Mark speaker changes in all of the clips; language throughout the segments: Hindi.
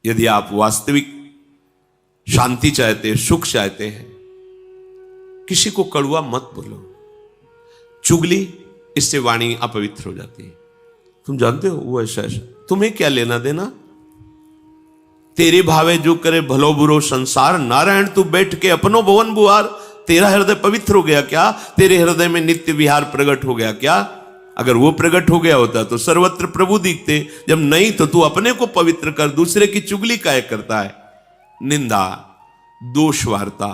Speaker 1: यदि आप वास्तविक शांति चाहते हैं, सुख चाहते हैं, किसी को कड़वा मत बोलो। चुगली, इससे वाणी अपवित्र हो जाती है। तुम जानते हो वो ऐसा ऐसा, तुम्हें क्या लेना देना? तेरे भावे जो करे भलो बुरो संसार, नारायण तू बैठ के अपनो भवन बुहार। तेरा हृदय पवित्र हो गया क्या? तेरे हृदय में नित्य विहार प्रकट हो गया क्या? अगर वो प्रकट हो गया होता तो सर्वत्र प्रभु दिखते। जब नहीं तो तू अपने को पवित्र कर, दूसरे की चुगली काहे करता है? निंदा, दोष वार्ता,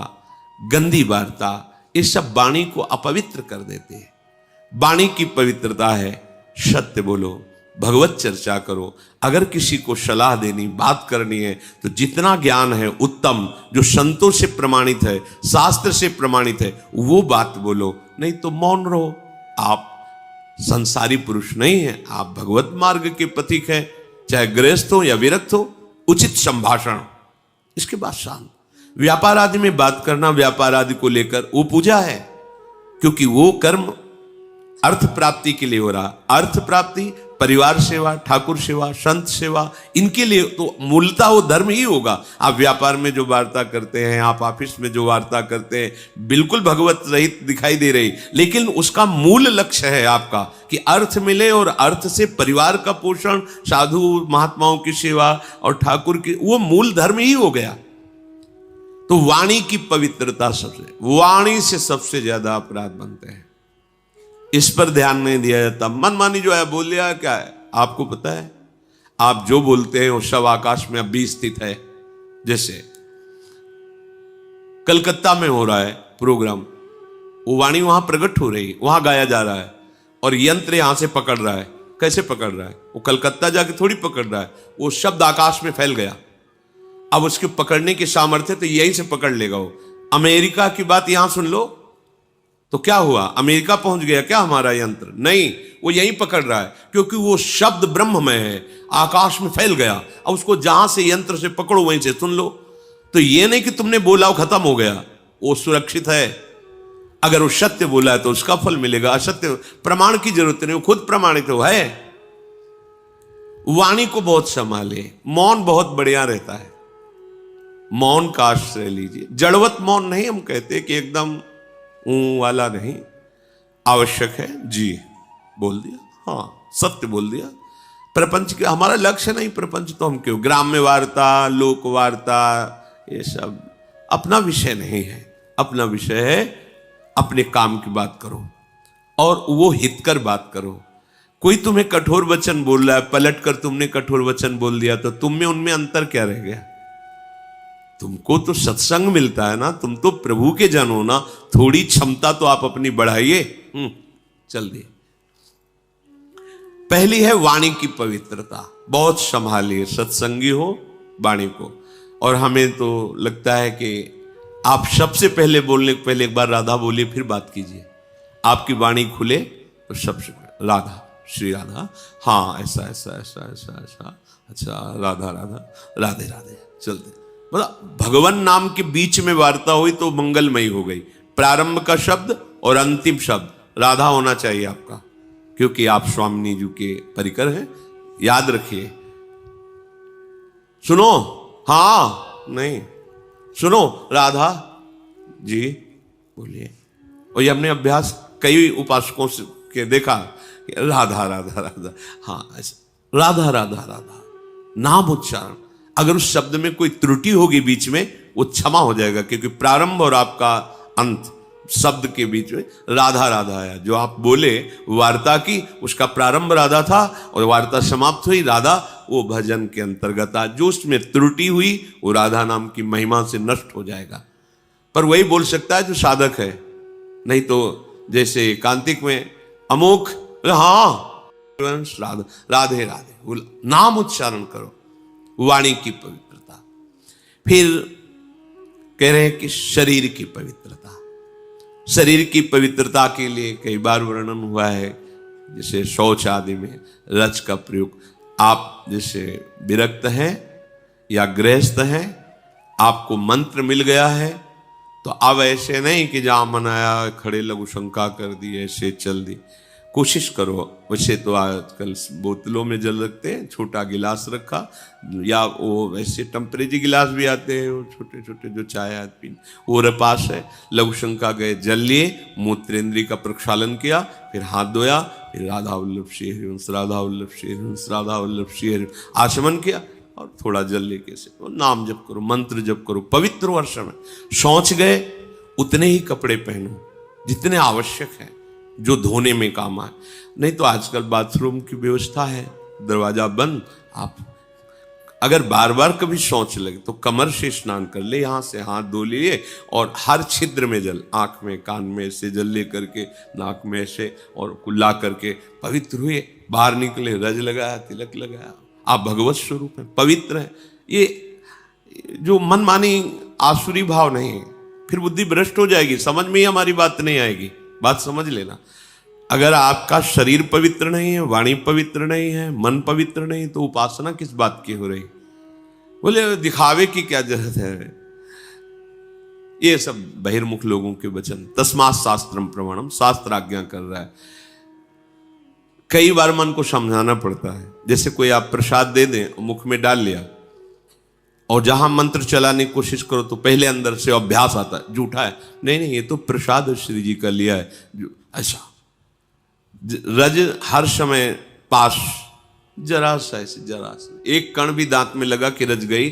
Speaker 1: गंदी वार्ता, ये सब वाणी को अपवित्र कर देते हैं। वाणी की पवित्रता है सत्य बोलो, भगवत चर्चा करो। अगर किसी को सलाह देनी, बात करनी है तो जितना ज्ञान है उत्तम, जो संतों से प्रमाणित है, शास्त्र से प्रमाणित है, वो बात बोलो। नहीं तो मौन रहो। आप संसारी पुरुष नहीं है, आप भगवत मार्ग के पथिक हैं। चाहे गृहस्थ हो या विरक्त हो, उचित संभाषण, इसके बाद शांत। व्यापार आदि में बात करना, व्यापार आदि को लेकर, वो पूजा है, क्योंकि वो कर्म अर्थ प्राप्ति के लिए हो रहा। अर्थ प्राप्ति, परिवार सेवा, ठाकुर सेवा, संत सेवा, इनके लिए तो मूलतः वो धर्म ही होगा। आप व्यापार में जो वार्ता करते हैं, आप ऑफिस में जो वार्ता करते हैं, बिल्कुल भगवत रहित दिखाई दे रही, लेकिन उसका मूल लक्ष्य है आपका कि अर्थ मिले, और अर्थ से परिवार का पोषण, साधु महात्माओं की सेवा और ठाकुर की, वो मूल धर्म ही हो गया। तो वाणी की पवित्रता सबसे, वाणी से सबसे ज्यादा अपराध बनते हैं। इस पर ध्यान नहीं दिया जाता। मनमानी जो है बोल दिया, क्या है आपको पता है? आप जो बोलते हैं वो सब आकाश में अभी स्थित है। जैसे कलकत्ता में हो रहा है प्रोग्राम, वो वाणी वहां प्रकट हो रही, वहां गाया जा रहा है, और यंत्र यहां से पकड़ रहा है। कैसे पकड़ रहा है? वो कलकत्ता जाके थोड़ी पकड़ रहा है, वो शब्द आकाश में फैल गया। अब उसके पकड़ने की सामर्थ्य तो यहीं से पकड़ लेगा वो। अमेरिका की बात यहां सुन लो तो क्या हुआ? अमेरिका पहुंच गया क्या हमारा यंत्र? नहीं, वो यहीं पकड़ रहा है, क्योंकि वो शब्द ब्रह्म में है, आकाश में फैल गया। अब उसको जहां से यंत्र से पकड़ो वहीं से सुन लो। तो ये नहीं कि तुमने बोला वो खत्म हो गया, वो सुरक्षित है। अगर वो सत्य बोला है तो उसका फल मिलेगा, असत्य प्रमाण की जरूरत नहीं, वो खुद प्रमाणित है। वाणी को बहुत संभाले। मौन बहुत बढ़िया रहता है, मौन का आश्रय लीजिए। जड़वत मौन नहीं हम कहते कि एकदम वाला नहीं, आवश्यक है जी, बोल दिया, हाँ सत्य बोल दिया। प्रपंच के हमारा लक्ष्य नहीं, प्रपंच तो हम क्यों, ग्राम्य वार्ता, लोक वार्ता, ये सब अपना विषय नहीं है। अपना विषय है अपने काम की बात करो, और वो हितकर बात करो। कोई तुम्हें कठोर वचन बोल रहा है, पलट कर तुमने कठोर वचन बोल दिया, तो तुम में उनमें अंतर क्या रह गया? तुमको तो सत्संग मिलता है ना, तुम तो प्रभु के जन हो ना, थोड़ी क्षमता तो आप अपनी बढ़ाइए। चल दिए। पहली है वाणी की पवित्रता, बहुत संभालिए, सत्संगी हो वाणी को। और हमें तो लगता है कि आप सबसे पहले बोलने के पहले एक बार राधा बोलिए, फिर बात कीजिए। आपकी वाणी खुले तो सबसे राधा, श्री राधा, हाँ ऐसा ऐसा ऐसा ऐसा ऐसा, अच्छा राधा राधा, राधे राधे, चलते। मतलब भगवान नाम के बीच में वार्ता हुई तो मंगलमयी हो गई। प्रारंभ का शब्द और अंतिम शब्द राधा होना चाहिए आपका, क्योंकि आप स्वामिनी जी के परिकर हैं। याद रखिए। सुनो, हाँ नहीं, सुनो राधा जी बोलिए। और ये हमने अभ्यास कई उपासकों से के देखा, राधा राधा राधा, हाँ ऐसा राधा राधा राधा, नाम उच्चारण। अगर उस शब्द में कोई त्रुटि होगी बीच में, वो क्षमा हो जाएगा, क्योंकि प्रारंभ और आपका अंत शब्द के बीच में राधा राधा आया। जो आप बोले वार्ता की, उसका प्रारंभ राधा था और वार्ता समाप्त हुई राधा, वो भजन के अंतर्गत आ। जो उसमें त्रुटि हुई वो राधा नाम की महिमा से नष्ट हो जाएगा। पर वही बोल सकता है जो साधक है, नहीं तो जैसे कांतिक में अमोख, हाँ राधा राधे राधे, नाम उच्चारण करो, वाणी की पवित्रता। फिर कह रहे हैं कि शरीर की पवित्रता। शरीर की पवित्रता के लिए कई बार वर्णन हुआ है, जैसे शौच आदि में रज का प्रयोग। आप जैसे विरक्त हैं या गृहस्थ हैं, आपको मंत्र मिल गया है, तो अब ऐसे नहीं कि जहां मनाया खड़े लघु शंका कर दी, ऐसे चल दी। कोशिश करो। वैसे तो आजकल बोतलों में जल रखते हैं, छोटा गिलास रखा, या वो वैसे टेम्परेरी गिलास भी आते हैं, वो छोटे छोटे जो चाय आदमी पीने, वो पास है। लघु शंका गए, जल लिए, मूत्रेंद्रिय का प्रक्षालन किया, फिर हाथ धोया, फिर राधा वल्लभ श्री हरिवंश, राधा वल्लभ श्री हरिवंश, राधा वल्लभ श्री हरिवंश आचमन किया, और थोड़ा जल लेके से नाम जप करो, मंत्र जप करो, पवित्र हो हर समय। शौच गए, उतने ही कपड़े पहनो जितने आवश्यक है, जो धोने में काम आए। नहीं तो आजकल बाथरूम की व्यवस्था है, दरवाजा बंद, आप अगर बार बार कभी शौच लगे तो कमर से स्नान कर ले, यहां से हाथ धो लिए, और हर छिद्र में जल, आंख में कान में से जल ले करके, नाक में से, और कुल्ला करके पवित्र हुए, बाहर निकले, रज लगाया, तिलक लगाया, आप भगवत स्वरूप हैं, पवित्र हैं। ये जो मनमानी आसुरी भाव नहीं है, फिर बुद्धि भ्रष्ट हो जाएगी, समझ में ही हमारी बात नहीं आएगी। बात समझ लेना, अगर आपका शरीर पवित्र नहीं है, वाणी पवित्र नहीं है, मन पवित्र नहीं, तो उपासना किस बात की हो रही? बोले दिखावे की क्या जरूरत है? ये सब बहिर्मुख लोगों के वचन। तस्मात् शास्त्रम प्रमाणम, शास्त्र आज्ञा कर रहा है। कई बार मन को समझाना पड़ता है। जैसे कोई आप प्रसाद दे दें, मुख में डाल लिया, और जहां मंत्र चलाने की कोशिश करो तो पहले अंदर से अभ्यास आता है, झूठा है, नहीं नहीं, ये तो प्रसाद श्री जी का लिया है, ऐसा रज हर समय पास, जरा सा ऐसे, जरा सा एक कण भी दांत में लगा कि रज गई।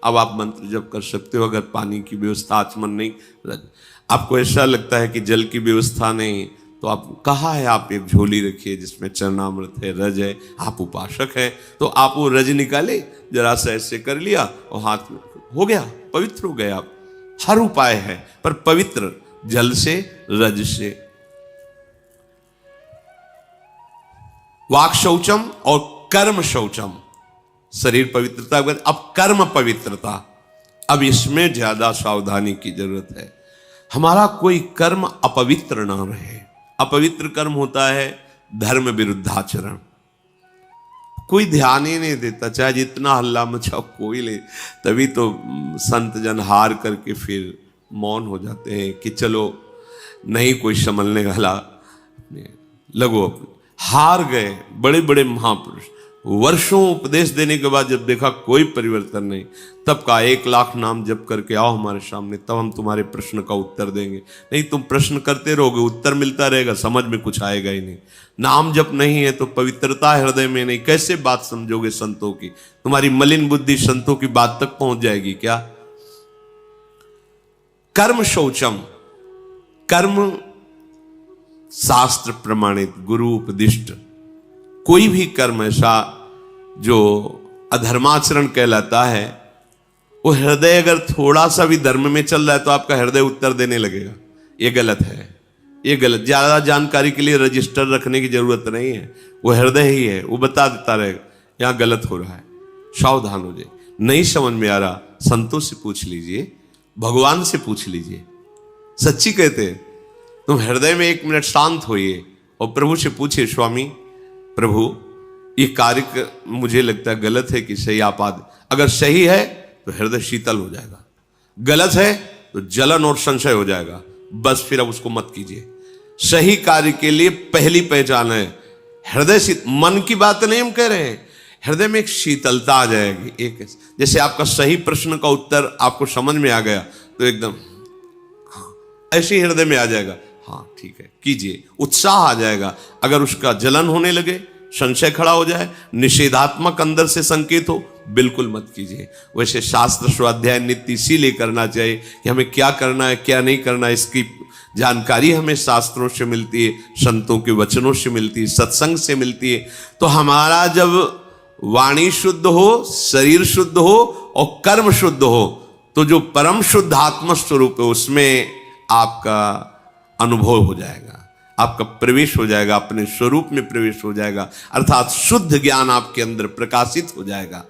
Speaker 1: अब आप मंत्र जप कर सकते हो, अगर पानी की व्यवस्था, आचमन नहीं, रज। आपको ऐसा लगता है कि जल की व्यवस्था नहीं, तो आप कहा है, आप एक झोली रखिए जिसमें चरणामृत है, रज है, आप उपासक हैं, तो आप वो रज निकाले, जरा सा ऐसे कर लिया, और हाथ में हो गया, पवित्र हो गए आप। हर उपाय है, पर पवित्र जल से, रज से। वाक शौचम और कर्म शौचम, शरीर पवित्रता। अब कर्म पवित्रता, अब इसमें ज्यादा सावधानी की जरूरत है। हमारा कोई कर्म अपवित्र ना रहे। अपवित्र कर्म होता है धर्म विरुद्धाचरण। कोई ध्यान ही नहीं देता, चाहे जितना हल्ला मचाओ कोई ले, तभी तो संत जन हार करके फिर मौन हो जाते हैं कि चलो नहीं कोई संभलने वाला, लगो हार गए। बड़े बड़े महापुरुष वर्षों उपदेश देने के बाद जब देखा कोई परिवर्तन नहीं, तब का 1,00,000 नाम जप करके आओ हमारे सामने, तब हम तुम्हारे प्रश्न का उत्तर देंगे। नहीं तुम प्रश्न करते रहोगे, उत्तर मिलता रहेगा, समझ में कुछ आएगा ही नहीं। नाम जप नहीं है तो पवित्रता हृदय में नहीं, कैसे बात समझोगे संतों की? तुम्हारी मलिन बुद्धि संतों की बात तक पहुंच जाएगी क्या? कर्म शौचम, कर्म शास्त्र प्रमाणित, गुरु उपदिष्ट। कोई भी कर्म ऐसा जो अधर्माचरण कहलाता है, वो हृदय अगर थोड़ा सा भी धर्म में चल रहा है तो आपका हृदय उत्तर देने लगेगा, ये गलत है, ये गलत। ज्यादा जानकारी के लिए रजिस्टर रखने की जरूरत नहीं है, वो हृदय ही है, वो बता देता रहेगा यहां गलत हो रहा है, सावधान हो जाए। नहीं समझ में आ रहा, संतों से पूछ लीजिए, भगवान से पूछ लीजिए। सच्ची कहते हैं, तुम हृदय में 1 मिनट शांत होइए और प्रभु से पूछिए, स्वामी प्रभु ये कार्य मुझे लगता है गलत है कि सही, आप अगर सही है तो हृदय शीतल हो जाएगा, गलत है तो जलन और संशय हो जाएगा। बस फिर अब उसको मत कीजिए। सही कार्य के लिए पहली पहचान है हृदय शीत। मन की बात नहीं हम कह रहे हैं, हृदय में एक शीतलता आ जाएगी। एक जैसे आपका सही प्रश्न का उत्तर आपको समझ में आ गया तो एकदम ऐसे हृदय में आ जाएगा, हाँ ठीक है कीजिए, उत्साह आ जाएगा। अगर उसका जलन होने लगे, संशय खड़ा हो जाए, निषेधात्मक अंदर से संकेत हो, बिल्कुल मत कीजिए। वैसे शास्त्र स्वाध्याय नित्य इसीलिए करना चाहिए कि हमें क्या करना है क्या नहीं करना है, इसकी जानकारी हमें शास्त्रों से मिलती है, संतों के वचनों से मिलती है, सत्संग से मिलती है। तो हमारा जब वाणी शुद्ध हो, शरीर शुद्ध हो और कर्म शुद्ध हो, तो जो परम शुद्ध आत्म स्वरूप है उसमें आपका अनुभव हो जाएगा, आपका प्रवेश हो जाएगा, अपने स्वरूप में प्रवेश हो जाएगा, अर्थात शुद्ध ज्ञान आपके अंदर प्रकाशित हो जाएगा।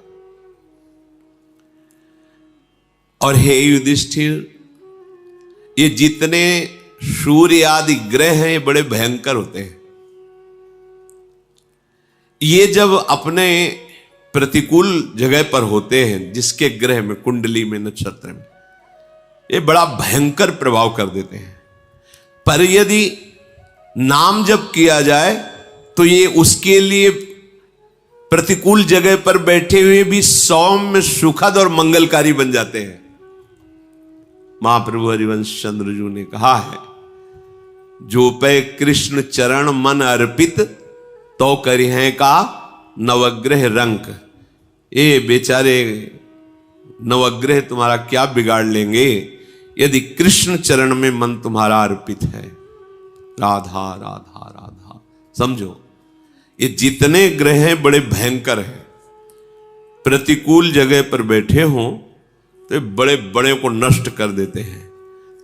Speaker 1: और हे युधिष्ठिर, ये जितने सूर्य आदि ग्रह हैं ये बड़े भयंकर होते हैं। ये जब अपने प्रतिकूल जगह पर होते हैं, जिसके ग्रह में, कुंडली में, नक्षत्र में, ये बड़ा भयंकर प्रभाव कर देते हैं। पर यदि नाम जप किया जाए तो ये उसके लिए प्रतिकूल जगह पर बैठे हुए भी सौम्य, सुखद और मंगलकारी बन जाते हैं। महाप्रभु हरिवंश चंद्र जी ने कहा है, जो पे कृष्ण चरण मन अर्पित तो करिहे का नवग्रह रंक। ये बेचारे नवग्रह तुम्हारा क्या बिगाड़ लेंगे यदि कृष्ण चरण में मन तुम्हारा अर्पित है। राधा राधा राधा। समझो, ये जितने ग्रह हैं बड़े भयंकर हैं। प्रतिकूल जगह पर बैठे हों तो बड़े बड़े को नष्ट कर देते हैं।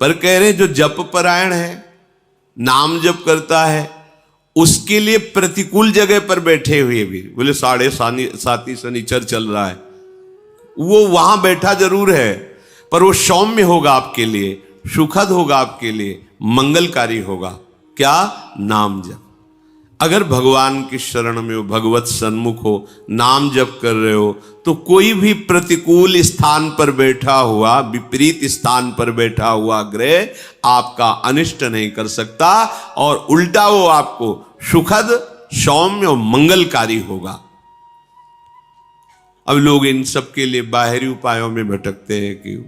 Speaker 1: पर कह रहे जो जप परायण है, नाम जप करता है, उसके लिए प्रतिकूल जगह पर बैठे हुए भी, बोले 7.5 शनिचर चल रहा है, वो वहां बैठा जरूर है, पर वो सौम्य होगा आपके लिए, सुखद होगा आपके लिए, मंगलकारी होगा। क्या? नाम जप। अगर भगवान की शरण में हो, भगवत सन्मुख हो, नाम जप कर रहे हो, तो कोई भी प्रतिकूल स्थान पर बैठा हुआ, विपरीत स्थान पर बैठा हुआ ग्रह आपका अनिष्ट नहीं कर सकता, और उल्टा वो आपको सुखद, सौम्य और मंगलकारी होगा। अब लोग इन सब के लिए बाहरी उपायों में भटकते हैं कि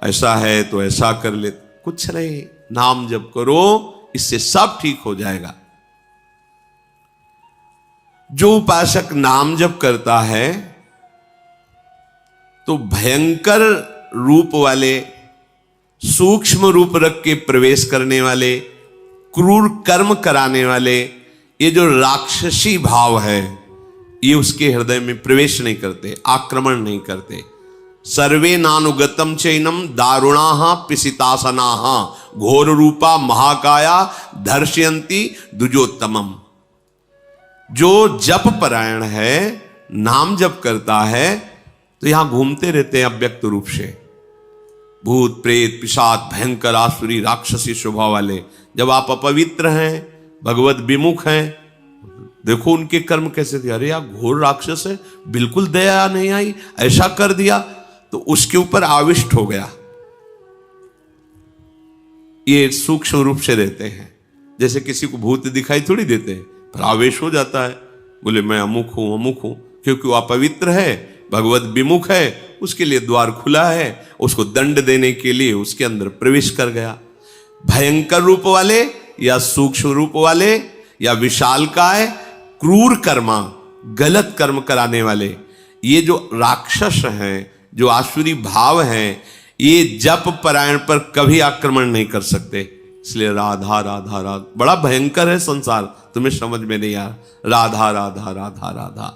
Speaker 1: ऐसा है तो ऐसा कर ले। कुछ नहीं, नाम जप करो, इससे सब ठीक हो जाएगा। जो उपासक नाम जप करता है तो भयंकर रूप वाले, सूक्ष्म रूप रख के प्रवेश करने वाले, क्रूर कर्म कराने वाले, ये जो राक्षसी भाव है, ये उसके हृदय में प्रवेश नहीं करते, आक्रमण नहीं करते। सर्वे नानुगतम चैनम दारुणाहा पिसितासनाहा घोर रूपा महाकाया दर्शयंती द्विजोत्तमम। जो जप परायण है, नाम जप करता है, तो यहां घूमते रहते हैं अव्यक्त रूप से भूत प्रेत पिशाच, भयंकर आसुरी राक्षसी स्वभाव वाले। जब आप अपवित्र हैं, भगवत विमुख हैं, देखो उनके कर्म कैसे थे। अरे यार, घोर राक्षस है, बिल्कुल दया नहीं आई, ऐसा कर दिया, तो उसके ऊपर आविष्ट हो गया। ये सूक्ष्म रूप से रहते हैं। जैसे किसी को भूत दिखाई थोड़ी देते हैं, पर आवेश हो जाता है, बोले मैं अमुक हूं, क्योंकि वो अपवित्र है, भगवत विमुख है, उसके लिए द्वार खुला है, उसको दंड देने के लिए उसके अंदर प्रवेश कर गया। भयंकर रूप वाले या सूक्ष्म रूप वाले या विशालकाय, क्रूर कर्मा, गलत कर्म कराने वाले, ये जो राक्षस हैं, जो आसुरी भाव हैं, ये जप परायण पर कभी आक्रमण नहीं कर सकते। इसलिए राधा राधा राधा, बड़ा भयंकर है संसार, तुम्हें समझ में नहीं आ रहा। राधा राधा राधा राधा।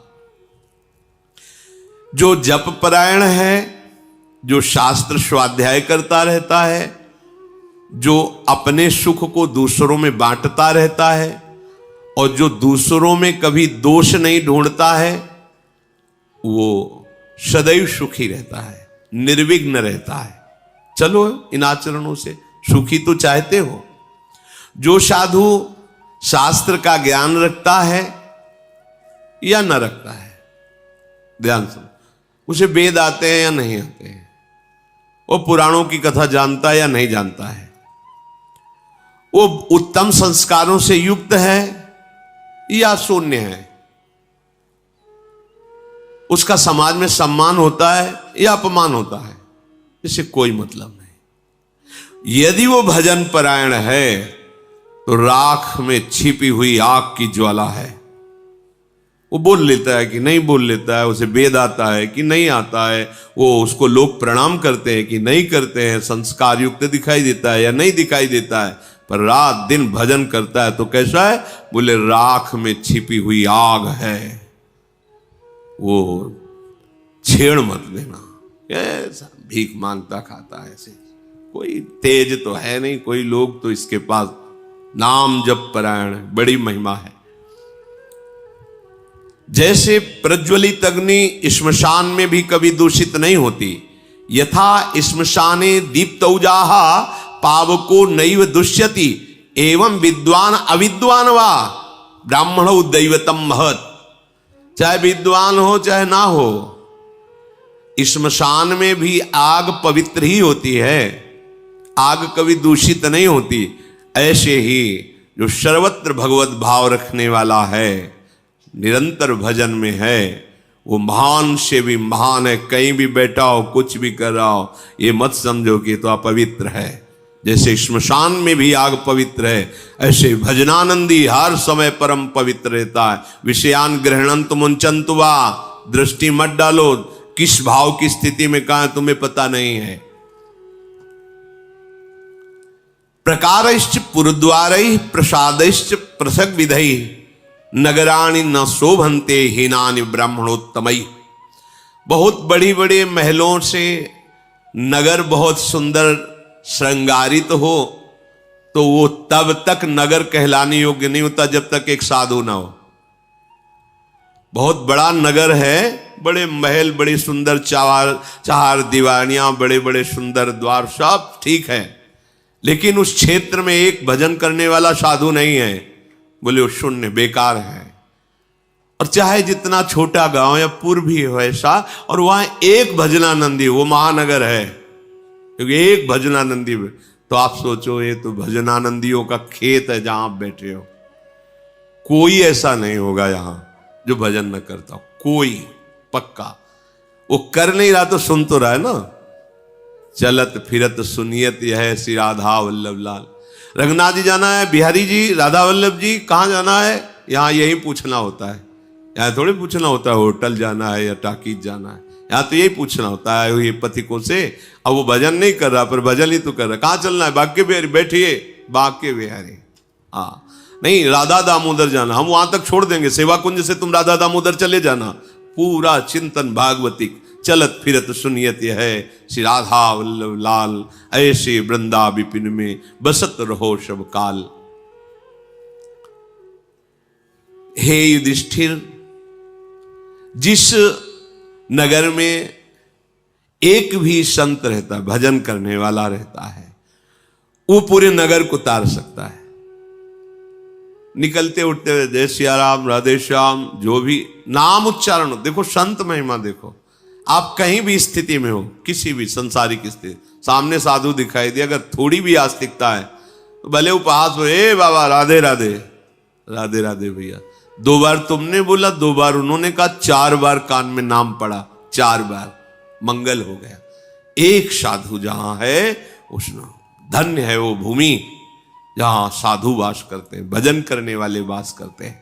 Speaker 1: जो जप परायण है, जो शास्त्र स्वाध्याय करता रहता है, जो अपने सुख को दूसरों में बांटता रहता है, और जो दूसरों में कभी दोष नहीं ढूंढता है, वो सदैव सुखी रहता है, निर्विघ्न रहता है। चलो इन आचरणों से सुखी तो चाहते हो। जो साधु शास्त्र का ज्ञान रखता है या न रखता है, ध्यान सुनो, उसे वेद आते हैं या नहीं आते हैं, वो पुराणों की कथा जानता है या नहीं जानता है, वो उत्तम संस्कारों से युक्त है या शून्य है, उसका समाज में सम्मान होता है या अपमान होता है, इससे कोई मतलब नहीं। यदि वो भजन परायण है तो राख में छिपी हुई आग की ज्वाला है। वो बोल लेता है कि नहीं बोल लेता है, उसे वेद आता है कि नहीं आता है, वो उसको लोग प्रणाम करते हैं कि नहीं करते हैं, संस्कार युक्त दिखाई देता है या नहीं दिखाई देता है, पर रात दिन भजन करता है तो कैसा है? बोले राख में छिपी हुई आग है, वो छेड़ मत देना। ऐसा भीख मांगता खाता है, ऐसे कोई तेज तो है नहीं, कोई लोग तो इसके पास नाम जप परायण, बड़ी महिमा है। जैसे प्रज्वलित अग्नि श्मशान में भी कभी दूषित नहीं होती, यथा श्मशाने दीप्तौजाहा पावको नैव दुष्यति, एवं विद्वान अविद्वान वा ब्राह्मणो दैवतम महत्। चाहे विद्वान हो चाहे ना हो, श्मशान में भी आग पवित्र ही होती है, आग कभी दूषित नहीं होती। ऐसे ही जो सर्वत्र भगवत भाव रखने वाला है, निरंतर भजन में है, वो महान से भी महान है। कहीं भी बैठा हो, कुछ भी कर रहा हो, ये मत समझो कि तो अपवित्र है। जैसे श्मशान में भी आग पवित्र है, ऐसे भजनानंदी हर समय परम पवित्र रहता है। विषयान ग्रहणंत मुंचंतु वा, दृष्टि मत डालो, किस भाव की स्थिति में कहा है तुम्हें पता नहीं है। प्रकारश्च पुरद्वारै प्रसादैश्च पृथक विधै, नगराणि न शोभन्ते हीनानि ब्राह्मणोत्तमै। बहुत बड़ी बड़े महलों से नगर बहुत सुंदर श्रृंगारित हो तो वो तब तक नगर कहलाने योग्य नहीं होता जब तक एक साधु ना हो। बहुत बड़ा नगर है, बड़े महल, बड़ी सुंदर चार दीवारियां, बड़े बड़े सुंदर द्वार, सब ठीक है, लेकिन उस क्षेत्र में एक भजन करने वाला साधु नहीं है, बोले वो शून्य, बेकार है। और चाहे जितना छोटा गांव या पुर भी हो ऐसा, और वहां एक भजनानंदी, वो महानगर है, क्योंकि एक भजनानंदी, तो आप सोचो ये तो भजनानंदियों का खेत है जहां आप बैठे हो। कोई ऐसा नहीं होगा यहां जो भजन न करता हो, कोई पक्का। वो कर नहीं रहा तो सुन तो रहा है ना। चलत फिरत सुनियत यह श्री राधा वल्लभ लाल। रघुनाथ जी जाना है, बिहारी जी, राधा वल्लभ जी कहाँ जाना है, यहाँ यही पूछना होता है। यहाँ थोड़ी पूछना होता है होटल जाना है या टाकीज जाना है, यहाँ तो यही पूछना होता है ये पथिकों से। अब वो भजन नहीं कर रहा पर भजन ही तो कर रहा। कहाँ चलना है, बाके बिहारी, बैठिए बाके बिहारी। हाँ नहीं, राधा दामोदर जाना, हम वहां तक छोड़ देंगे, सेवा कुंज से तुम राधा दामोदर चले जाना। पूरा चिंतन भागवतिक, चलत फिरत सुनियत है श्री राधा वल्लभ लाल, ऐसे वृंदा विपिन में बसत रहो सब काल। हे युधिष्ठिर, जिस नगर में एक भी संत रहता है, भजन करने वाला रहता है, वो पूरे नगर को तार सकता है। निकलते उठते जय सिया राम, राधे श्याम, जो भी नाम उच्चारण, देखो संत महिमा देखो। आप कहीं भी स्थिति में हो, किसी भी संसारिक स्थिति, सामने साधु दिखाई दे, अगर थोड़ी भी आस्तिकता है तो भले उपहास हो, ए बाबा राधे राधे, राधे राधे भैया। 2 बार तुमने बोला, 2 बार उन्होंने कहा, 4 बार कान में नाम पड़ा, 4 बार मंगल हो गया। एक साधु जहां है, उसने धन्य है वो भूमि जहां साधु वास करते हैं, भजन करने वाले वास करते हैं।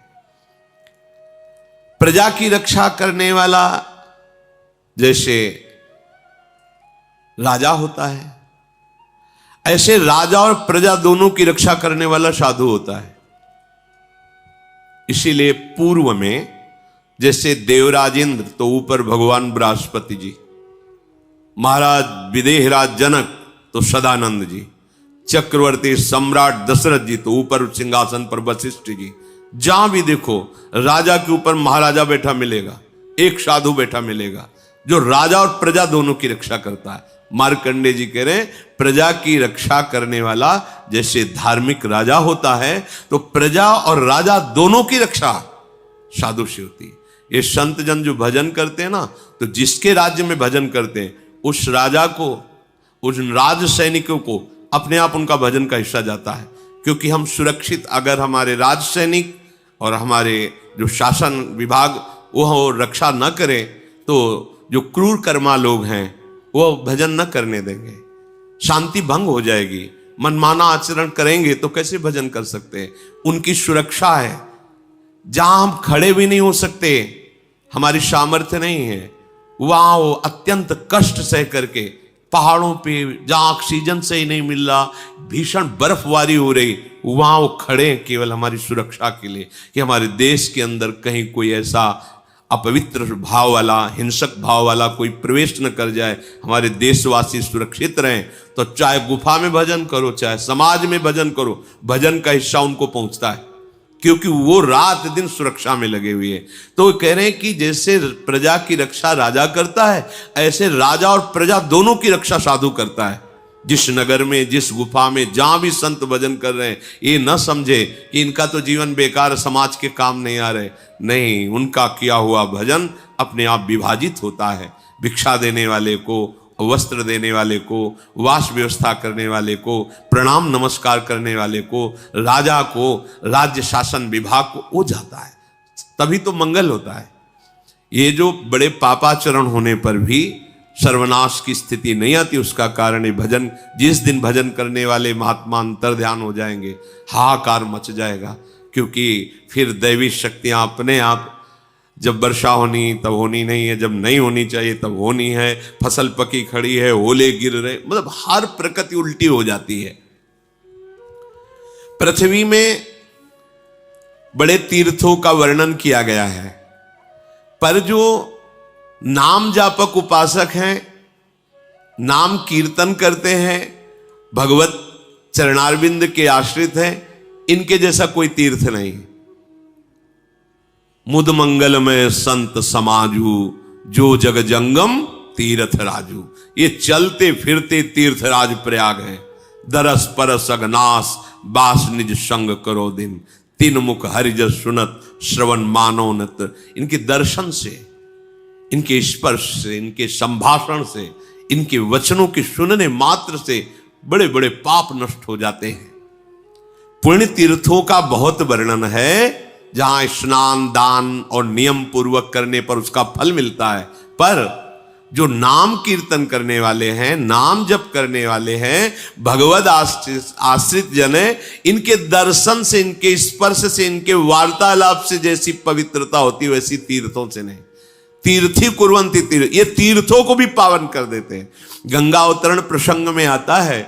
Speaker 1: प्रजा की रक्षा करने वाला जैसे राजा होता है, ऐसे राजा और प्रजा दोनों की रक्षा करने वाला साधु होता है। इसीलिए पूर्व में जैसे देवराज इंद्र तो ऊपर भगवान बृहस्पति जी, महाराज विदेहराज जनक तो सदानंद जी, चक्रवर्ती सम्राट दशरथ जी तो ऊपर सिंहासन पर वशिष्ठ जी। जहां भी देखो राजा के ऊपर महाराजा बैठा मिलेगा, एक साधु बैठा मिलेगा जो राजा और प्रजा दोनों की रक्षा करता है। मार्कंडे जी कह रहे हैं, प्रजा की रक्षा करने वाला जैसे धार्मिक राजा होता है, तो प्रजा और राजा दोनों की रक्षा साधु से होती है। ये संत जन जो भजन करते हैं ना, तो जिसके राज्य में भजन करते हैं उस राजा को, उस राज सैनिकों को अपने आप उनका भजन का हिस्सा जाता है। क्योंकि हम सुरक्षित, अगर हमारे राज सैनिक और हमारे जो शासन विभाग वो रक्षा न करें तो जो क्रूर कर्मा लोग हैं वो भजन न करने देंगे, शांति भंग हो जाएगी। मनमाना आचरण करेंगे तो कैसे भजन कर सकते हैं। उनकी सुरक्षा है, जहां हम खड़े भी नहीं हो सकते, हमारी सामर्थ्य नहीं है, वहां वो अत्यंत कष्ट सह करके पहाड़ों पे जहां ऑक्सीजन से ही नहीं मिल रहा, भीषण बर्फबारी हो रही, वहां वो खड़े हैं केवल हमारी सुरक्षा के लिए कि हमारे देश के अंदर कहीं कोई ऐसा अपवित्र भाव वाला, हिंसक भाव वाला कोई प्रवेश न कर जाए, हमारे देशवासी सुरक्षित रहें। तो चाहे गुफा में भजन करो, चाहे समाज में भजन करो, भजन का हिस्सा उनको पहुंचता है, क्योंकि वो रात दिन सुरक्षा में लगे हुए हैं। तो कह रहे हैं कि जैसे प्रजा की रक्षा राजा करता है, ऐसे राजा और प्रजा दोनों की रक्षा साधु करता है। जिस नगर में, जिस गुफा में, जहां भी संत भजन कर रहे हैं, ये न समझे कि इनका तो जीवन बेकार, समाज के काम नहीं आ रहे। नहीं, उनका किया हुआ भजन अपने आप विभाजित होता है। भिक्षा देने वाले को वस्त्र देने वाले को, वास व्यवस्था करने वाले को, प्रणाम नमस्कार करने वाले को, राजा को, राज्य शासन विभाग को, वो जाता है, तभी तो मंगल होता है। ये जो बड़े पापाचरण होने पर भी सर्वनाश की स्थिति नहीं आती, उसका कारण है भजन। जिस दिन भजन करने वाले महात्मा अंतर ध्यान हो जाएंगे, हाहाकार मच जाएगा, क्योंकि फिर दैवी शक्तियां अपने आप, जब वर्षा होनी तब होनी नहीं है, जब नहीं होनी चाहिए तब होनी है, फसल पकी खड़ी है, ओले गिर रहे, मतलब हर प्रकृति उल्टी हो जाती है। पृथ्वी में बड़े तीर्थों का वर्णन किया गया है, पर जो नाम जापक उपासक हैं, नाम कीर्तन करते हैं, भगवत चरणारविंद के आश्रित हैं, इनके जैसा कोई तीर्थ नहीं। मुद मंगल में संत समाजू, जो जग जंगम तीर्थ राजू। ये चलते फिरते तीर्थराज प्रयाग है। दरस परस अगनास, बास निज संग करो दिन, तीन मुख हरिजस सुनत, श्रवण मानो नत। इनके दर्शन से, इनके स्पर्श से, इनके संभाषण से, इनके वचनों के सुनने मात्र से बड़े बड़े पाप नष्ट हो जाते हैं। पुण्य तीर्थों का बहुत वर्णन है, जहां स्नान दान और नियम पूर्वक करने पर उसका फल मिलता है। पर जो नाम कीर्तन करने वाले हैं, नाम जप करने वाले हैं, भगवद आश्रित जन है, इनके दर्शन से, इनके स्पर्श से, इनके वार्तालाप से जैसी पवित्रता होती है, वैसी तीर्थों से नहीं। तीर्थी कुर्वन्ति तीर्थ, ये तीर्थों को भी पावन कर देते हैं। गंगा अवतरण प्रसंग में आता है,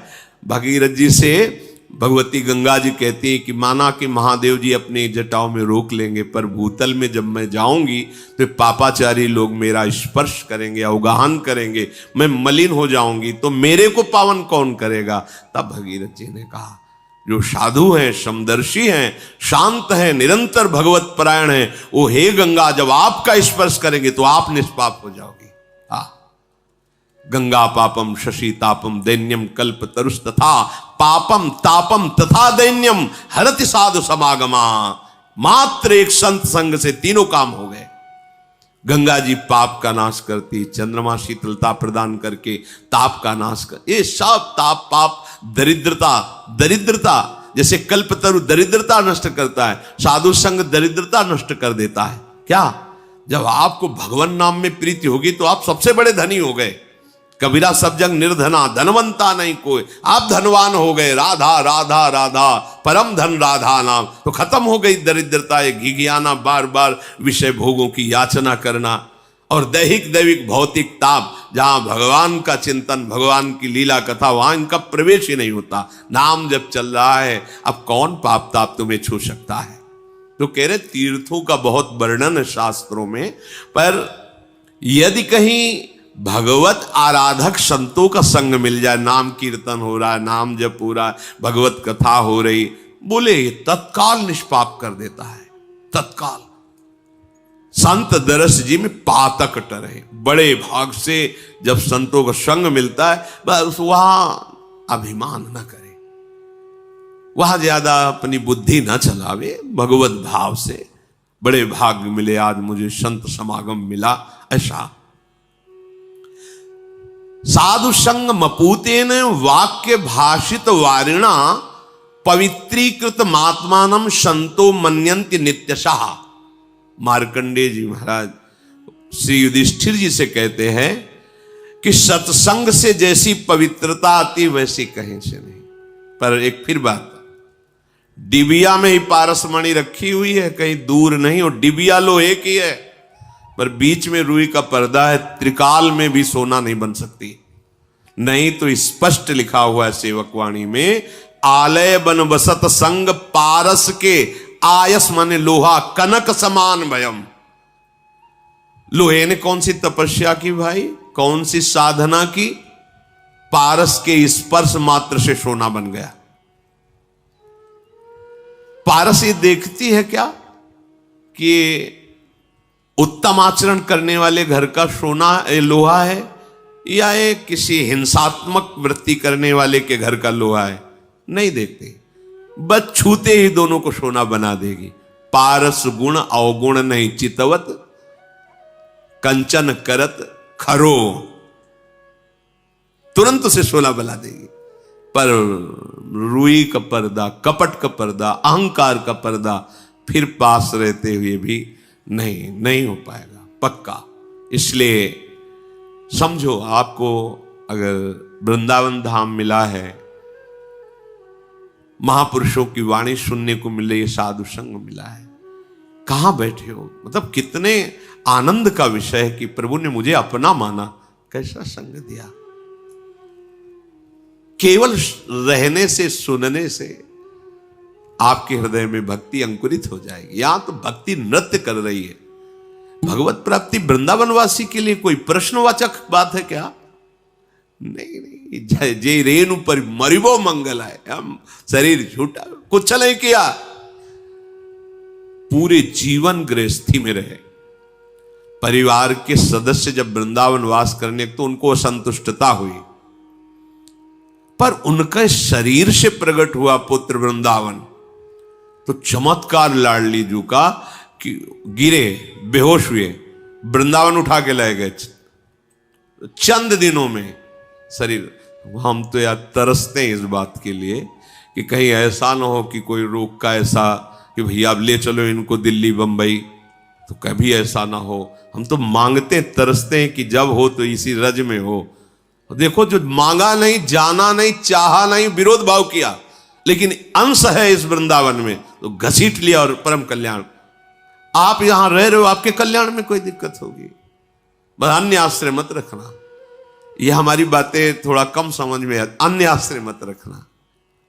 Speaker 1: भगीरथ जी से भगवती गंगा जी कहती है कि माना कि महादेव जी अपने जटाओं में रोक लेंगे, पर भूतल में जब मैं जाऊंगी तो पापाचारी लोग मेरा स्पर्श करेंगे, अवगाहन करेंगे, मैं मलिन हो जाऊंगी, तो मेरे को पावन कौन करेगा। तब भगीरथ जी ने कहा, जो साधु हैं, समदर्शी हैं, शांत हैं, निरंतर भगवत परायण हैं, वो हे गंगा जब आपका स्पर्श करेंगे तो आप निष्पाप हो जाओगे। गंगा पापम शशि तापम दैन्यम कल्प तरुष तथा पापम तापम तथा दैन्यम हरति साधु समागमा। मात्र एक संत संग से तीनों काम हो गए। गंगा जी पाप का नाश करती, चंद्रमा शीतलता प्रदान करके ताप का नाश कर, ये सब ताप पाप दरिद्रता जैसे कल्पतरु दरिद्रता नष्ट करता है, साधु संग दरिद्रता नष्ट कर देता है। क्या, जब आपको भगवान नाम में प्रीति होगी तो आप सबसे बड़े धनी हो गए। कबीरा सब जग निर्धना, धनवंता नहीं कोई, आप धनवान हो गए। राधा राधा राधा परम धन राधा नाम, तो खत्म हो गई दरिद्रता, ये घिघियाना, बार बार विषय भोगों की याचना करना, और दैहिक दैविक भौतिक ताप। जहां भगवान का चिंतन, भगवान की लीला कथा, वहां इनका प्रवेश ही नहीं होता। नाम जब चल रहा है, अब कौन पाप ताप तुम्हें छू सकता है। तो कह रहे तीर्थों का बहुत वर्णन है शास्त्रों में, पर यदि कहीं भगवत आराधक संतों का संग मिल जाए, नाम कीर्तन हो रहा है, नाम जप हो रहा है, भगवत कथा हो रही, बोले तत्काल निष्पाप कर देता है। तत्काल संत दरस जी में पातक टरे, बड़े भाग से जब संतों का संग मिलता है, बस वहां अभिमान न करे, वहां ज्यादा अपनी बुद्धि न चलावे, भगवत भाव से बड़े भाग्य मिले, आज मुझे संत समागम मिला, ऐसा। साधु संग मपूतेन वाक्य भाषित वारिणा पवित्रीकृत मात्मानम संतो मन्यन्ति नित्यशः। मार्कंडेय जी महाराज श्री युधिष्ठिर जी से कहते हैं कि सत्संग से जैसी पवित्रता आती वैसी कहीं से नहीं। पर एक फिर बात, डिबिया में ही पारसमणि रखी हुई है, कहीं दूर नहीं, और डिबिया लो एक ही है, पर बीच में रुई का पर्दा है, त्रिकाल में भी सोना नहीं बन सकती। नहीं तो स्पष्ट लिखा हुआ है सेवकवाणी में, आलय बन वसत संग पारस के आयस माने लोहा कनक समान भयम। लोहे ने कौन सी तपस्या की भाई, कौन सी साधना की, पारस के स्पर्श मात्र से सोना बन गया। पारस ये देखती है क्या कि उत्तम आचरण करने वाले घर का सोना लोहा है, या ये किसी हिंसात्मक वृत्ति करने वाले के घर का लोहा है, नहीं देखते, बस छूते ही दोनों को सोना बना देगी। पारस गुण अवगुण नहीं चितवत, कंचन करत खरो। तुरंत उसे सोना बना देगी। पर रुई का पर्दा, कपट का पर्दा, अहंकार का पर्दा फिर पास रहते हुए भी नहीं हो पाएगा पक्का। इसलिए समझो, आपको अगर वृंदावन धाम मिला है, महापुरुषों की वाणी सुनने को मिल रही है, साधु संग मिला है, कहां बैठे हो? मतलब कितने आनंद का विषय है कि प्रभु ने मुझे अपना माना, कैसा संग दिया। केवल रहने से, सुनने से आपके हृदय में भक्ति अंकुरित हो जाएगी। यहां तो भक्ति नृत्य कर रही है। भगवत प्राप्ति वृंदावनवासी के लिए कोई प्रश्नवाचक बात है क्या? नहीं, जय रेणु पर मरिबो मंगल है। हम शरीर झूठा कुछ नहीं किया, पूरे जीवन गृहस्थी में रहे। परिवार के सदस्य जब वृंदावन वास करने तो उनको असंतुष्टता हुई, पर उनके शरीर से प्रकट हुआ पुत्र वृंदावन। तो चमत्कार लाडली जू का कि गिरे, बेहोश हुए, वृंदावन उठा के लाए गए चंद दिनों में शरीर। हम तो यार तरसते हैं इस बात के लिए कि कहीं ऐसा ना हो कि कोई रोग का ऐसा कि भैया अब ले चलो इनको दिल्ली बंबई, तो कभी ऐसा ना हो। हम तो मांगते तरसते हैं कि जब हो तो इसी रज में हो। देखो, जो मांगा नहीं, जाना नहीं, चाहा नहीं, विरोध भाव किया, लेकिन अंश है इस वृंदावन में, तो घसीट लिया और परम कल्याण। आप यहां रह रहे हो, आपके कल्याण में कोई दिक्कत होगी, बस अन्य आश्रय मत रखना। यह हमारी बातें थोड़ा कम समझ में है, अन्य आश्रय मत रखना।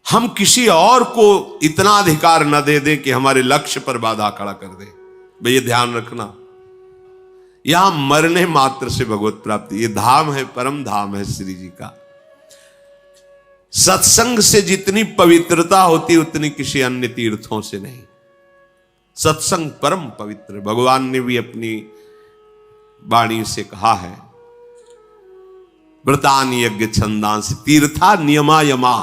Speaker 1: हम किसी और को इतना अधिकार न दे दें कि हमारे लक्ष्य पर बाधा खड़ा कर दे। भाई ये ध्यान रखना, यहां मरने मात्र से भगवत प्राप्ति, ये धाम है, परम धाम है श्री जी का। सत्संग से जितनी पवित्रता होती उतनी किसी अन्य तीर्थों से नहीं। सत्संग परम पवित्र, भगवान ने भी अपनी वाणी से कहा है, व्रतान यज्ञ छंदांस तीर्था नियमा यमा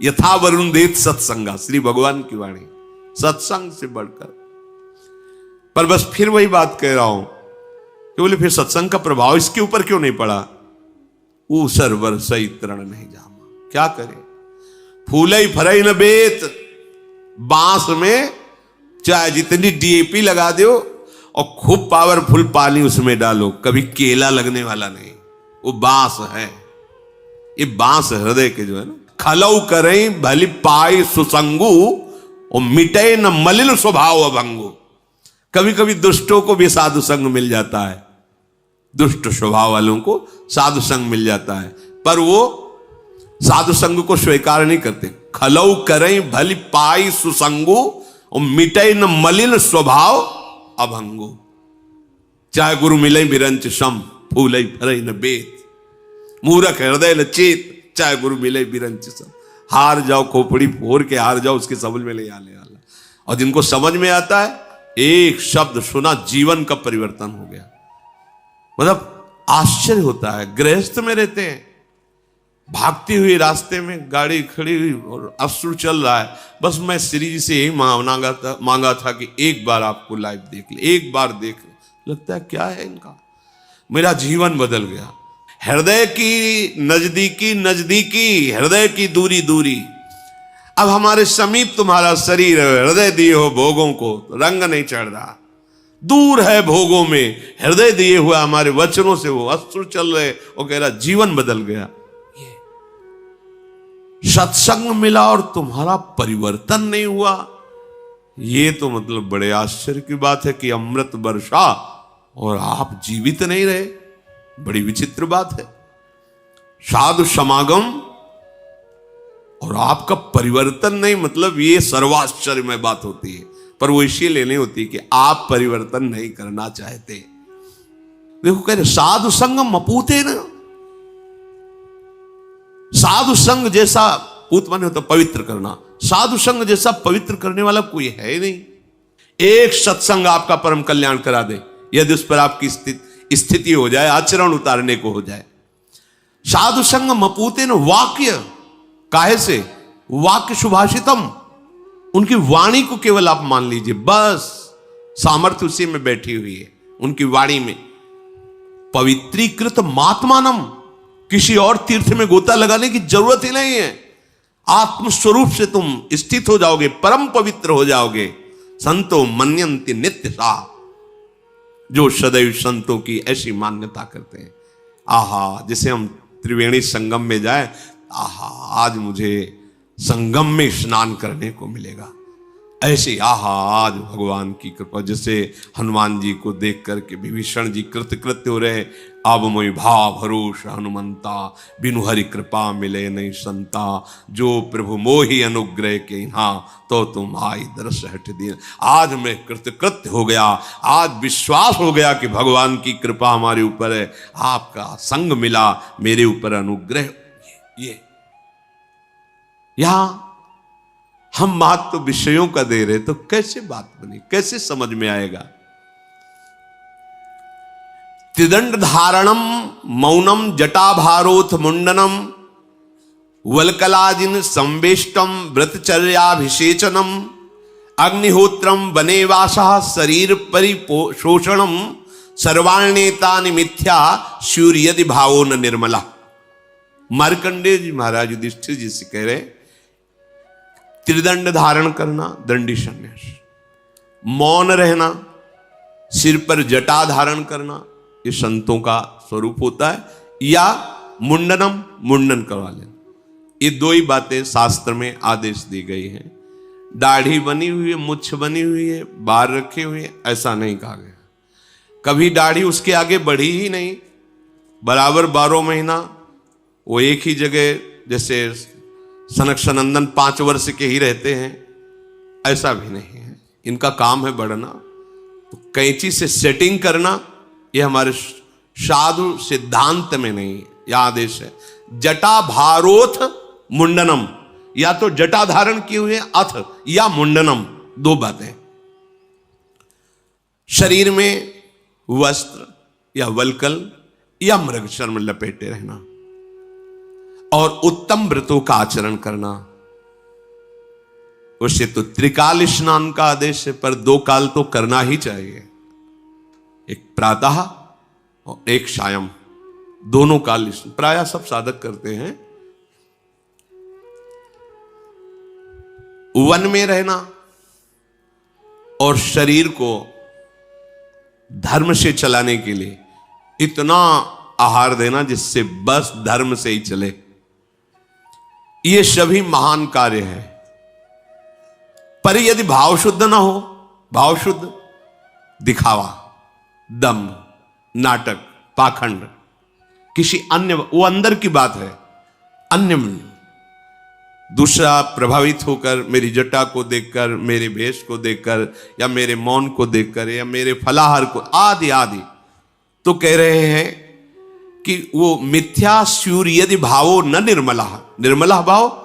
Speaker 1: यथा वरुण देत सत्संगा। श्री भगवान की वाणी, सत्संग से बढ़कर। पर बस फिर वही बात कह रहा हूं कि बोले फिर सत्संग का प्रभाव इसके ऊपर क्यों नहीं पड़ा? ऊ सरवर सही तरण नहीं जामा। क्या करे, फूलई फरई न बेत। बांस में चाहे जितनी डीएपी लगा दो और खूब पावरफुल पानी उसमें डालो, कभी केला लगने वाला नहीं। वो बांस है, ये बांस हृदय के जो है ना, खलऊ करें भली पाई सुसंगु और मिटे न मलिन स्वभाव अभंगु। कभी कभी दुष्टों को भी साधु संग मिल जाता है, दुष्ट स्वभाव वालों को साधु संग मिल जाता है, पर वो साधु संग को स्वीकार नहीं करते। खलऊ करें भली पाई सुसंगु और मिटे न मलिन स्वभाव अभंगु। चाहे गुरु मिले बिरंच सम फूलई फरई न बेत। मूरख हृदय लचेत, चाहे गुरु मिले बिरंच सम। हार जाओ, खोपड़ी फोड़ के हार जाओ, उसके समझ में नहीं आने वाला। और जिनको समझ में आता है, एक शब्द सुना जीवन का परिवर्तन हो गया। मतलब आश्चर्य होता है। गृहस्थ में रहते हैं, भागती हुई रास्ते में गाड़ी खड़ी हुई और अश्रु चल रहा है, बस मैं श्री जी से यही मांगा था कि एक बार आपको लाइव देख ले, एक बार देख ले। लगता है क्या है इनका, मेरा जीवन बदल गया। हृदय की नजदीकी नजदीकी, हृदय की दूरी दूरी। अब हमारे समीप तुम्हारा शरीर है, हृदय दिए हो भोगों को, रंग नहीं चढ़ रहा। दूर है भोगों में, हृदय दिए हुआ हमारे वचनों से वो अश्रु चल रहे, वो कह रहा जीवन बदल गया। सत्संग मिला और तुम्हारा परिवर्तन नहीं हुआ, ये तो मतलब बड़े आश्चर्य की बात है कि अमृत वर्षा और आप जीवित नहीं रहे। बड़ी विचित्र बात है। साधु समागम और आपका परिवर्तन नहीं, मतलब ये सर्वाश्चर्यमय बात होती है। पर वो इसीलिए नहीं होती कि आप परिवर्तन नहीं करना चाहते। देखो कह रहे साधु संग मपूते न। साधु संग जैसा, पूत माने होता पवित्र करना, साधु संग जैसा पवित्र करने वाला कोई है ही नहीं। एक सत्संग आपका परम कल्याण करा दे, यदि उस पर आपकी स्थिति हो जाए, आचरण उतारने को हो जाए। साधु संग मपूते न वाक्य, काहे से? वाक्य सुभाषितम, उनकी वाणी को केवल आप मान लीजिए, बस सामर्थ्य उसी में बैठी हुई है, उनकी वाणी में। पवित्रीकृत मात्मानम, किसी और तीर्थ में गोता लगाने की जरूरत ही नहीं है। आत्मस्वरूप से तुम स्थित हो जाओगे, परम पवित्र हो जाओगे। संतो मन्यन्ति नित्य सा, जो सदैव संतों की ऐसी मान्यता करते हैं। आहा, जैसे हम त्रिवेणी संगम में जाए, आहा आज मुझे संगम में स्नान करने को मिलेगा, ऐसे आहा आज भगवान की कृपा। जैसे हनुमान जी को देख करके विभीषण जी कृतकृत्य हो रहे, अब मोहि भाव भरोस हनुमंता, बिनु हरि कृपा मिले नहीं संता, जो प्रभु मोहि अनुग्रह के यहाँ तो तुम आई दरस हट दिए। आज मैं कृतकृत्य हो गया, आज विश्वास हो गया कि भगवान की कृपा हमारे ऊपर है, आपका संग मिला, मेरे ऊपर अनुग्रह। ये यहां हम महत्व विषयों का दे रहे, तो कैसे बात बनी, कैसे समझ में आएगा। त्रिदंड धारणम मौनम जटाभारोथ मुंडनम वलकलाजिन संवेष्टम व्रतचर्याभिषेचनम अग्निहोत्रम वनेवासा शरीर परिपोषणम सर्वाण्येतानि मिथ्या सूर्यदि भावो न निर्मला। मार्कंडेय जी महाराज युधिष्ठिर जी से कह रहे, त्रिदंड धारण करना दंडी संन्यास, मौन रहना, सिर पर जटा धारण करना, ये संतों का स्वरूप होता है, या मुंडनम, मुंडन करवा लेना। ये दो ही बातें शास्त्र में आदेश दी गई हैं। दाढ़ी बनी हुई है, मुछ बनी हुई है, बाल रखे हुए हैं, ऐसा नहीं कहा गया। कभी दाढ़ी उसके आगे बढ़ी ही नहीं, बराबर 12 महीना वो एक ही जगह, जैसे सनक सनंदन 5 वर्ष के ही रहते हैं, ऐसा भी नहीं है। इनका काम है बढ़ना, तो कैंची से सेटिंग करना ये हमारे साधु सिद्धांत में नहीं है, यह आदेश है। जटा भारोथ मुंडनम, या तो जटा धारण किए हुए अथ या मुंडनम, दो बातें। शरीर में वस्त्र या वल्कल या मृगचर्म में लपेटे रहना, और उत्तम व्रतों का आचरण करना। उसे तो त्रिकाल स्नान का आदेश है, पर 2 काल तो करना ही चाहिए, एक प्रातः और एक सायं, दोनों काल प्रायः सब साधक करते हैं। वन में रहना और शरीर को धर्म से चलाने के लिए इतना आहार देना जिससे बस धर्म से ही चले, ये सभी महान कार्य है। पर यदि भाव शुद्ध ना हो, भाव शुद्ध, दिखावा, दम्भ, नाटक, पाखंड, किसी अन्य, वो अंदर की बात है, अन्य में दूसरा प्रभावित होकर मेरी जटा को देखकर, मेरे भेष को देखकर, या मेरे मौन को देखकर, या मेरे फलाहार को, आदि आदि, तो कह रहे हैं कि वो मिथ्या सूर्यदि भावो न निर्मला। निर्मला भाव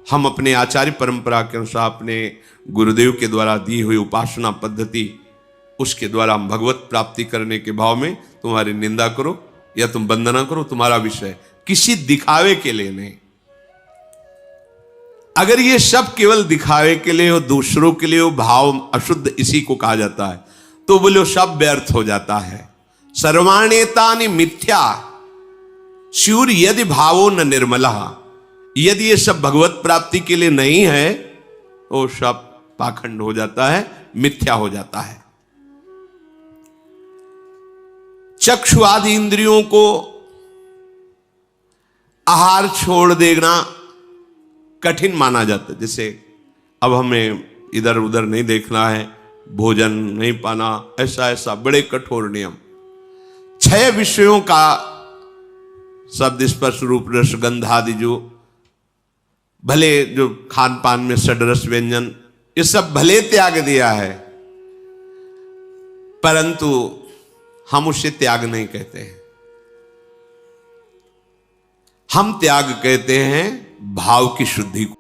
Speaker 1: हम अपने आचार्य परंपरा के अनुसार, अपने गुरुदेव के द्वारा दी हुई उपासना पद्धति, उसके द्वारा हम भगवत प्राप्ति करने के भाव में तुम्हारी निंदा करो या तुम वंदना करो, तुम्हारा विषय, किसी दिखावे के लिए नहीं। अगर ये सब केवल दिखावे के लिए हो, दूसरों के लिए हो, भाव अशुद्ध इसी को कहा जाता है, तो बोलो सब व्यर्थ हो जाता है। सर्वाण्येतानि मिथ्या सूर्य यदि भावो न निर्मला, यदि ये सब भगवत प्राप्ति के लिए नहीं है तो सब पाखंड हो जाता है, मिथ्या हो जाता है। चक्षु आदि इंद्रियों को आहार छोड़ देना कठिन माना जाता है। जैसे अब हमें इधर उधर नहीं देखना है, भोजन नहीं पाना, ऐसा ऐसा बड़े कठोर नियम। 6 विषयों का शब्द स्पर्श रूप रस गंध आदि, जो भले जो खान पान में षड्रस व्यंजन, ये सब भले त्याग दिया है, परंतु हम उसे त्याग नहीं कहते हैं। हम त्याग कहते हैं भाव की शुद्धि को।